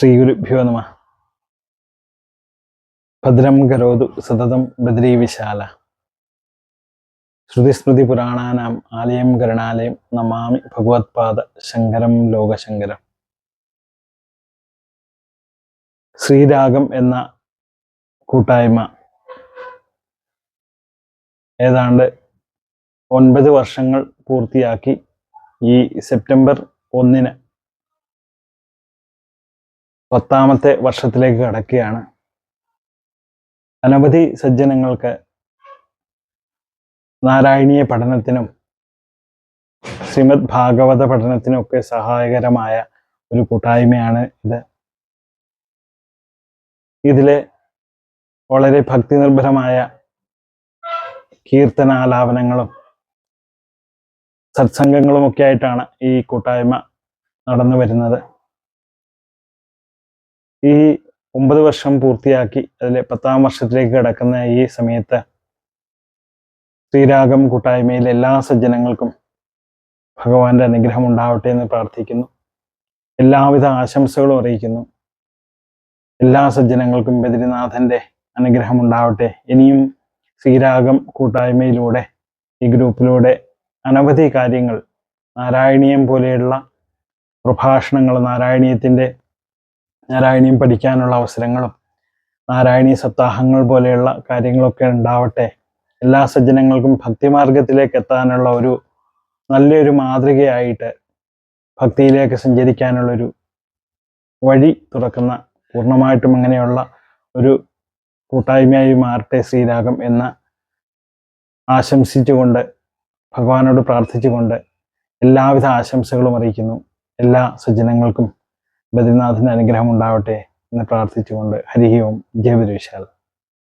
ശ്രീഗുരുഭ്യോ നമ. ഭദ്രം കരോതു സതതം ബദ്രീവിശാല. ശ്രുതിസ്മൃതിപുരാണാനാം ആലയം കരുണാലയം നമാമി ഭഗവത്പാദ ശങ്കരം ലോകശങ്കരം. ശ്രീരാഗം എന്ന കൂട്ടായ്മ ഏതാണ്ട് 9 വർഷങ്ങൾ പൂർത്തിയാക്കി ഈ സെപ്റ്റംബർ 1 10ാമത്തെ വർഷത്തിലേക്ക് കടക്കുകയാണ്. അനവധി സജ്ജനങ്ങൾക്ക് നാരായണീയ പഠനത്തിനും ശ്രീമദ് ഭാഗവത പഠനത്തിനും ഒക്കെ സഹായകരമായ ഒരു കൂട്ടായ്മയാണ് ഇത്. ഇതിലെ വളരെ ഭക്തി നിർഭരമായ കീർത്തനാലാപനങ്ങളും സത്സംഗങ്ങളുമൊക്കെ ആയിട്ടാണ് ഈ കൂട്ടായ്മ നടന്നു വരുന്നത്. ഈ 9 വർഷം പൂർത്തിയാക്കി അതിലെ 10ാം വർഷത്തിലേക്ക് കിടക്കുന്ന ഈ സമയത്ത് ശ്രീരാഗം കൂട്ടായ്മയിലെ എല്ലാ സജ്ജനങ്ങൾക്കും ഭഗവാന്റെ അനുഗ്രഹം ഉണ്ടാവട്ടെ എന്ന് പ്രാർത്ഥിക്കുന്നു. എല്ലാവിധ ആശംസകളും അറിയിക്കുന്നു. എല്ലാ സജ്ജനങ്ങൾക്കും ബദ്രിനാഥന്റെ അനുഗ്രഹം ഉണ്ടാവട്ടെ. ഇനിയും ശ്രീരാഗം കൂട്ടായ്മയിലൂടെ, ഈ ഗ്രൂപ്പിലൂടെ അനവധി കാര്യങ്ങൾ, നാരായണീയം പോലെയുള്ള പ്രഭാഷണങ്ങൾ, നാരായണീയം പഠിക്കാനുള്ള അവസരങ്ങളും നാരായണീയ സപ്താഹങ്ങൾ പോലെയുള്ള കാര്യങ്ങളൊക്കെ ഉണ്ടാവട്ടെ. എല്ലാ സജ്ജനങ്ങൾക്കും ഭക്തിമാർഗത്തിലേക്ക് എത്താനുള്ള ഒരു നല്ലൊരു മാതൃകയായിട്ട്, ഭക്തിയിലേക്ക് സഞ്ചരിക്കാനുള്ളൊരു വഴി തുറക്കുന്ന, പൂർണ്ണമായിട്ടും അങ്ങനെയുള്ള ഒരു കൂട്ടായ്മയായി മാറട്ടെ ശ്രീരാഗം എന്ന് ആശംസിച്ചുകൊണ്ട്, ഭഗവാനോട് പ്രാർത്ഥിച്ചുകൊണ്ട് എല്ലാവിധ ആശംസകളും അറിയിക്കുന്നു. എല്ലാ സജ്ജനങ്ങൾക്കും ബദ്രിനാഥന്റെ അനുഗ്രഹം ഉണ്ടാവട്ടെ എന്ന് പ്രാർത്ഥിച്ചുകൊണ്ട് ഹരി ഓം. ജയ ബദ്രീവിശാൽ.